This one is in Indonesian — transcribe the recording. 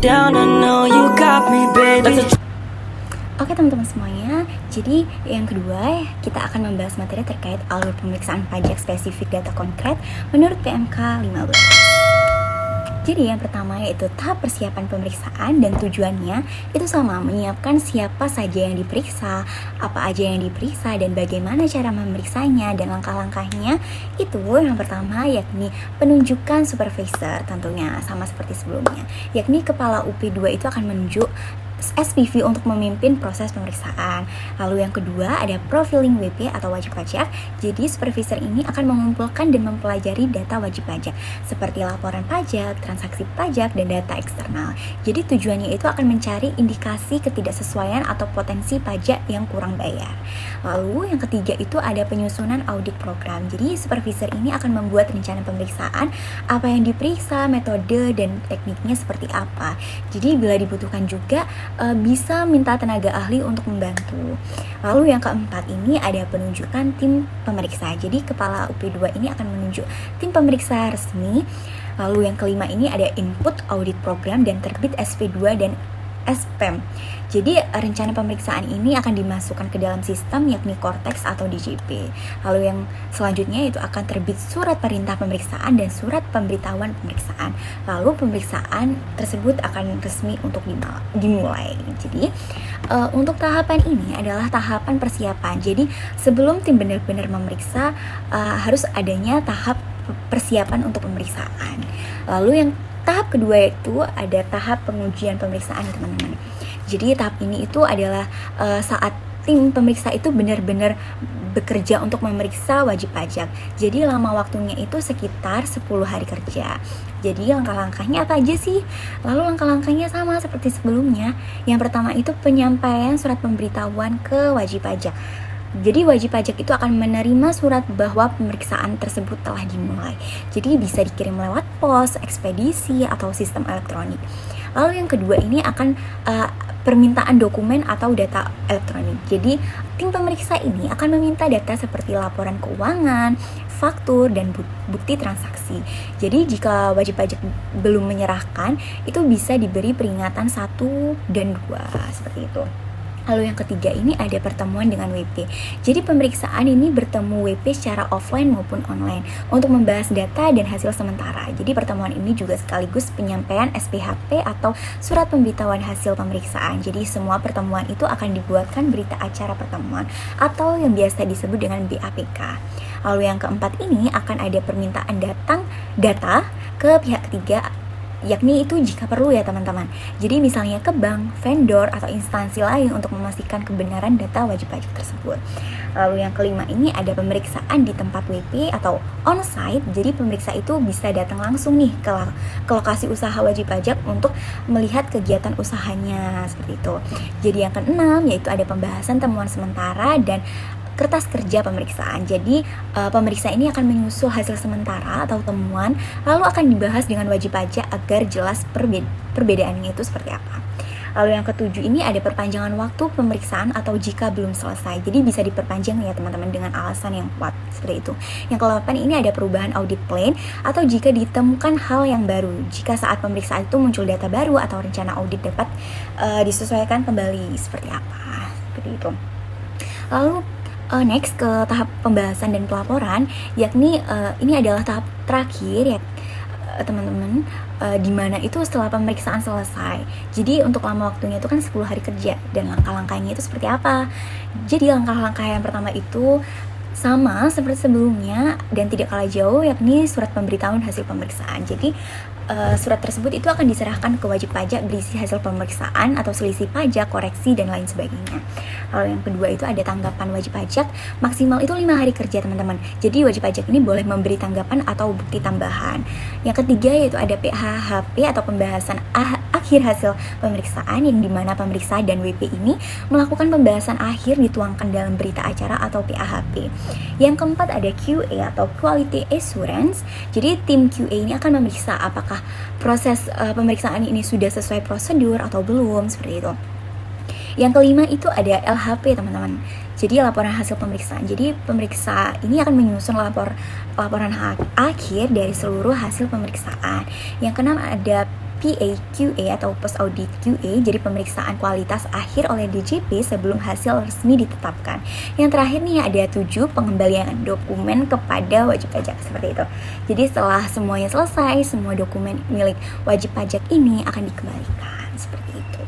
down, I know you got me, baby. Oke teman-teman semuanya, jadi yang kedua kita akan membahas materi terkait alur pemeriksaan pajak spesifik data konkret menurut PMK 15. Jadi yang pertama yaitu tahap persiapan pemeriksaan, dan tujuannya itu sama, menyiapkan siapa saja yang diperiksa, apa aja yang diperiksa, dan bagaimana cara memeriksanya, dan langkah-langkahnya. Itu yang pertama yakni penunjukan supervisor, tentunya sama seperti sebelumnya, yakni kepala UP2 itu akan menunjuk SPV untuk memimpin proses pemeriksaan. Lalu yang kedua ada profiling WP atau wajib pajak. Jadi supervisor ini akan mengumpulkan dan mempelajari data wajib pajak seperti laporan pajak, transaksi pajak, dan data eksternal. Jadi tujuannya itu akan mencari indikasi ketidaksesuaian atau potensi pajak yang kurang bayar. Lalu yang ketiga itu ada penyusunan audit program. Jadi supervisor ini akan membuat rencana pemeriksaan, apa yang diperiksa, metode, dan tekniknya seperti apa. Jadi bila dibutuhkan juga bisa minta tenaga ahli untuk membantu. Lalu yang keempat ini ada penunjukan tim pemeriksa. Jadi kepala UP2 ini akan menunjuk tim pemeriksa resmi. Lalu yang kelima ini ada input audit program dan terbit SP2 dan SPM. Jadi rencana pemeriksaan ini akan dimasukkan ke dalam sistem yakni Cortex atau DJP. Lalu yang selanjutnya itu akan terbit surat perintah pemeriksaan dan surat pemberitahuan pemeriksaan. Lalu pemeriksaan tersebut akan resmi untuk dimulai. Jadi untuk tahapan ini adalah tahapan persiapan. Jadi sebelum tim benar-benar memeriksa harus adanya tahap persiapan untuk pemeriksaan. Lalu yang tahap kedua itu ada tahap pengujian pemeriksaan, teman-teman. Jadi tahap ini itu adalah saat tim pemeriksa itu benar-benar bekerja untuk memeriksa wajib pajak. Jadi lama waktunya itu sekitar 10 hari kerja. Jadi langkah-langkahnya apa aja sih? Lalu langkah-langkahnya sama seperti sebelumnya. Yang pertama itu penyampaian surat pemberitahuan ke wajib pajak. Jadi wajib pajak itu akan menerima surat bahwa pemeriksaan tersebut telah dimulai. Jadi bisa dikirim lewat pos, ekspedisi, atau sistem elektronik. Lalu yang kedua ini akan permintaan dokumen atau data elektronik. Jadi tim pemeriksa ini akan meminta data seperti laporan keuangan, faktur, dan bukti transaksi. Jadi jika wajib pajak belum menyerahkan, itu bisa diberi peringatan 1 dan 2 seperti itu. Lalu yang ketiga ini ada pertemuan dengan WP. Jadi pemeriksaan ini bertemu WP secara offline maupun online untuk membahas data dan hasil sementara. Jadi pertemuan ini juga sekaligus penyampaian SPHP atau surat pemberitahuan hasil pemeriksaan. Jadi semua pertemuan itu akan dibuatkan berita acara pertemuan atau yang biasa disebut dengan BAPK. Lalu yang keempat ini akan ada permintaan data ke pihak ketiga, yakni itu jika perlu ya teman-teman. Jadi misalnya ke bank, vendor, atau instansi lain untuk memastikan kebenaran data wajib pajak tersebut. Lalu yang kelima ini ada pemeriksaan di tempat WP atau on-site. Jadi pemeriksa itu bisa datang langsung nih ke lokasi usaha wajib pajak untuk melihat kegiatan usahanya seperti itu. Jadi yang keenam yaitu ada pembahasan temuan sementara dan kertas kerja pemeriksaan. Jadi pemeriksa ini akan menyusul hasil sementara atau temuan, lalu akan dibahas dengan wajib pajak agar jelas perbedaannya itu seperti apa. Lalu yang ketujuh ini ada perpanjangan waktu pemeriksaan atau jika belum selesai. Jadi bisa diperpanjang ya teman-teman dengan alasan yang kuat seperti itu. Yang ke-8 ini ada perubahan audit plan atau jika ditemukan hal yang baru. Jika saat pemeriksaan itu muncul data baru atau rencana audit dapat disesuaikan kembali seperti apa. Seperti itu. Lalu next ke tahap pembahasan dan pelaporan, yakni ini adalah tahap terakhir ya teman-teman, dimana itu setelah pemeriksaan selesai. Jadi untuk lama waktunya itu kan 10 hari kerja, dan langkah-langkahnya itu seperti apa. Jadi langkah-langkah yang pertama itu sama seperti sebelumnya dan tidak kalah jauh, yakni surat pemberitahuan hasil pemeriksaan. Jadi surat tersebut itu akan diserahkan ke wajib pajak berisi hasil pemeriksaan atau selisih pajak, koreksi, dan lain sebagainya. Lalu yang kedua itu ada tanggapan wajib pajak, maksimal itu 5 hari kerja teman-teman. Jadi wajib pajak ini boleh memberi tanggapan atau bukti tambahan. Yang ketiga yaitu ada PHHP atau pembahasan akhir hasil pemeriksaan, yang dimana pemeriksa dan WP ini melakukan pembahasan akhir dituangkan dalam berita acara atau PAHP. Yang keempat ada QA atau Quality Assurance. Jadi tim QA ini akan memeriksa apakah proses pemeriksaan ini sudah sesuai prosedur atau belum, seperti itu. Yang kelima itu ada LHP teman-teman. Jadi laporan hasil pemeriksaan. Jadi pemeriksa ini akan menyusun laporan akhir dari seluruh hasil pemeriksaan. Yang keenam ada PAQA atau Post Audit QA, jadi pemeriksaan kualitas akhir oleh DJP sebelum hasil resmi ditetapkan. Yang terakhir nih ada 7, pengembalian dokumen kepada wajib pajak, seperti itu. Jadi setelah semuanya selesai, semua dokumen milik wajib pajak ini akan dikembalikan, seperti itu.